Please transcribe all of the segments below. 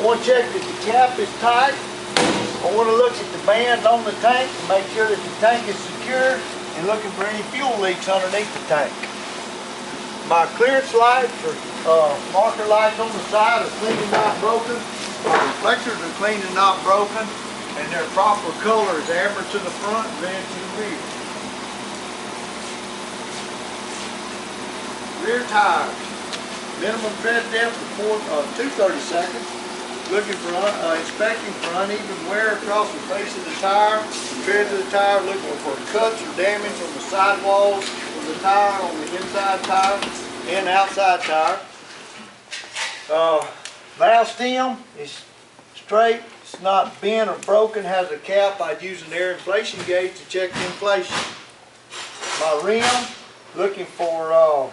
want to check that the cap is tight. I want to look at the bands on the tank to make sure that the tank is secure and looking for any fuel leaks underneath the tank. My clearance lights or marker lights on the side are clean and not broken. My reflectors are clean and not broken. And their proper color is amber to the front, red to the rear. Rear tires. Minimum tread depth of 2/32. Looking for, inspecting for uneven wear across the face of the tire, the tread of the tire, looking for cuts or damage on the sidewalls of the tire, on the inside tire and outside tire. Valve stem is straight, it's not bent or broken, has a cap. I'd use an air inflation gauge to check the inflation. My rim, looking for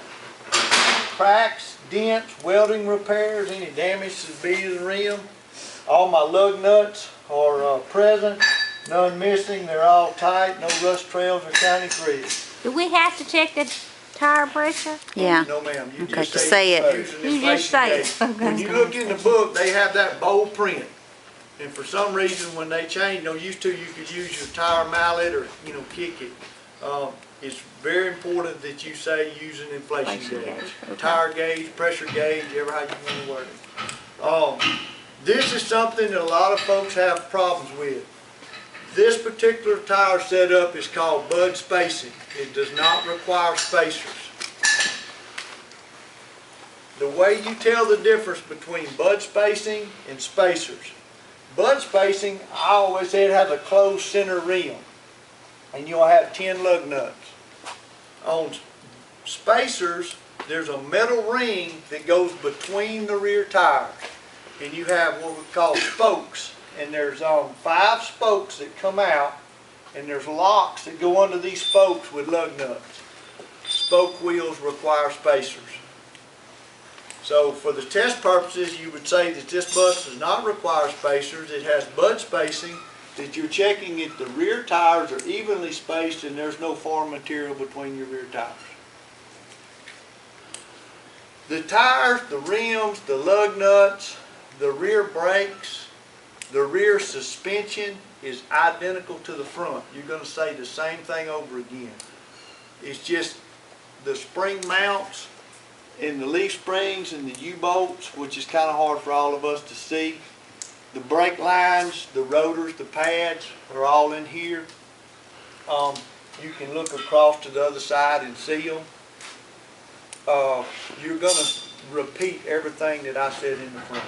cracks, dents, welding repairs, any damage to the bead of the rim. All my lug nuts are present, none missing, they're all tight, no rust trails or shiny threads. Do we have to check the tire pressure? Yeah. No ma'am, you Okay, just say it. You just say it. Okay. When you look in the book, they have that bold print. And for some reason, when they changed, used to, you could use your tire mallet or, kick it. It's very important that you say use an inflation gauge. Okay. Tire gauge, pressure gauge, ever how you want to word it. This is something that a lot of folks have problems with. This particular tire setup is called bud spacing. It does not require spacers. The way you tell the difference between bud spacing and spacers. Bud spacing, I always say it has a closed center rim. And you'll have 10 lug nuts. On spacers, there's a metal ring that goes between the rear tires. And you have what we call spokes. And there's 5 spokes that come out. And there's locks that go under these spokes with lug nuts. Spoke wheels require spacers. So for the test purposes, you would say that this bus does not require spacers. It has bud spacing, that you're checking if the rear tires are evenly spaced and there's no foreign material between your rear tires. The tires, the rims, the lug nuts, the rear brakes, the rear suspension is identical to the front. You're going to say the same thing over again. It's just the spring mounts and the leaf springs and the U-bolts, which is kind of hard for all of us to see. The brake lines, the rotors, the pads are all in here. You can look across to the other side and see them. You're going to repeat everything that I said in the front.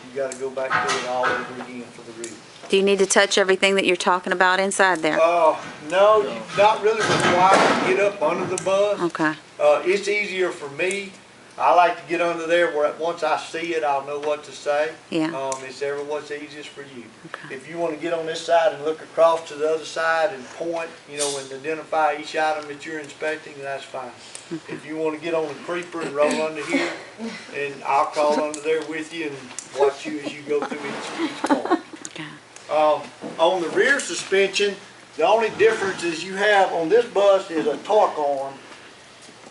You got to go back through it all over again for the reading. Do you need to touch everything that you're talking about inside there? No, you're not really required to get up under the bus. Okay. It's easier for me. I like to get under there where once I see it, I'll know what to say. Yeah. It's what's easiest for you. Okay. If you want to get on this side and look across to the other side and point, and identify each item that you're inspecting, that's fine. Okay. If you want to get on the creeper and roll under here, and I'll crawl under there with you and watch you as you go through each point. Okay. On the rear suspension, the only difference is you have on this bus is a torque arm,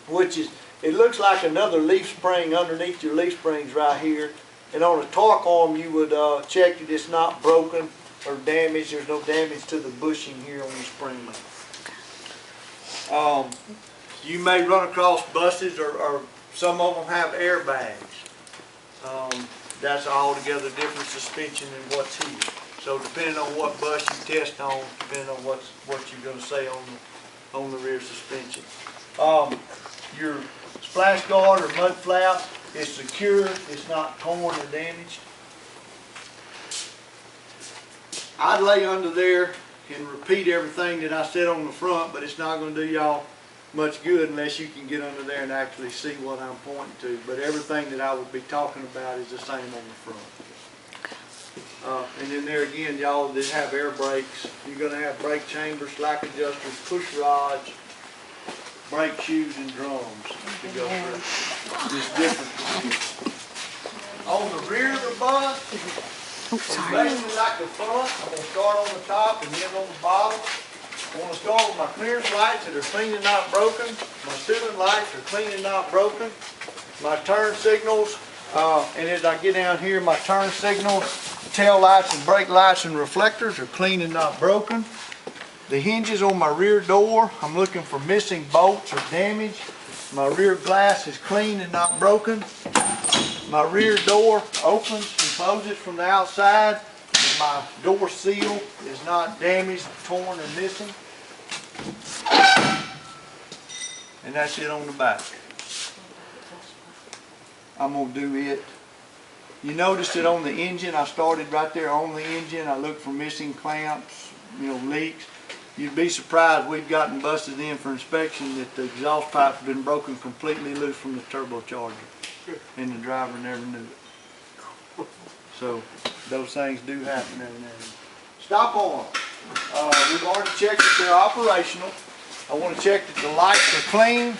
which is, it looks like another leaf spring underneath your leaf springs right here. And on a torque arm, you would check that it's not broken or damaged. There's no damage to the bushing here on the spring mount. You may run across buses, or some of them have airbags. That's altogether different suspension than what's here. So depending on what bus you test on, depending on what you're going to say on the rear suspension. Your splash guard or mud flap is secure. It's not torn or damaged. I'd lay under there and repeat everything that I said on the front, but it's not going to do y'all much good unless you can get under there and actually see what I'm pointing to. But everything that I would be talking about is the same on the front. And then there again, y'all that have air brakes, you're going to have brake chambers, slack adjusters, push rods, brake shoes, and drums to go through. It's different. On the rear of the bus, it's basically like the front. I'm going to start on the top and then on the bottom. I want to start with my clearance lights that are clean and not broken. My ceiling lights are clean and not broken. My turn signals And as I get down here, my turn signals, tail lights and brake lights and reflectors are clean and not broken. The hinges on my rear door, I'm looking for missing bolts or damage. My rear glass is clean and not broken. My rear door opens and closes from the outside. And my door seal is not damaged, torn, or missing. And that's it on the back. I'm gonna do it. You notice that on the engine, I started right there on the engine. I looked for missing clamps, leaks. You'd be surprised, we've gotten busted in for inspection that the exhaust pipe's been broken completely loose from the turbocharger, and the driver never knew it. So those things do happen every now and then. Stop on. We've already checked that they're operational. I want to check that the lights are clean.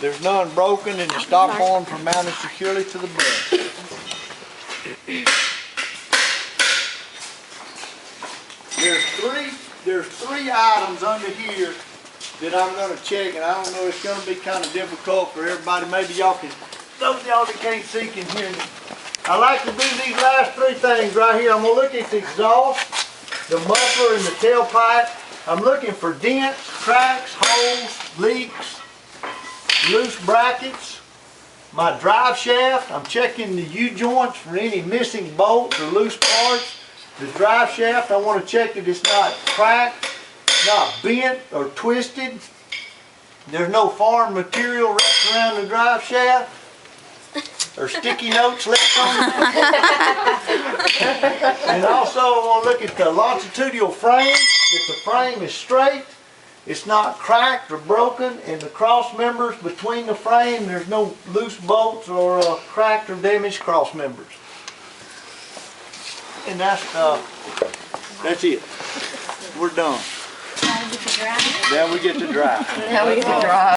There's none broken, and the stop arms are mounted securely to the bed. There's three items under here that I'm going to check, and I don't know, it's going to be kind of difficult for everybody. Maybe y'all can, those of y'all that can't see can hear me. I like to do these last three things right here. I'm going to look at the exhaust, the muffler, and the tailpipe. I'm looking for dents, cracks, holes, leaks, loose brackets. My drive shaft, I'm checking the U-joints for any missing bolts or loose parts. The drive shaft, I want to check that it's not cracked, not bent or twisted. There's no foreign material wrapped around the drive shaft or sticky notes left on it. And also I want to look at the longitudinal frame. If the frame is straight, it's not cracked or broken, and the cross members between the frame, there's no loose bolts or cracked or damaged cross members. And that's it. We're done. Now we get to drive. Now we get to drive.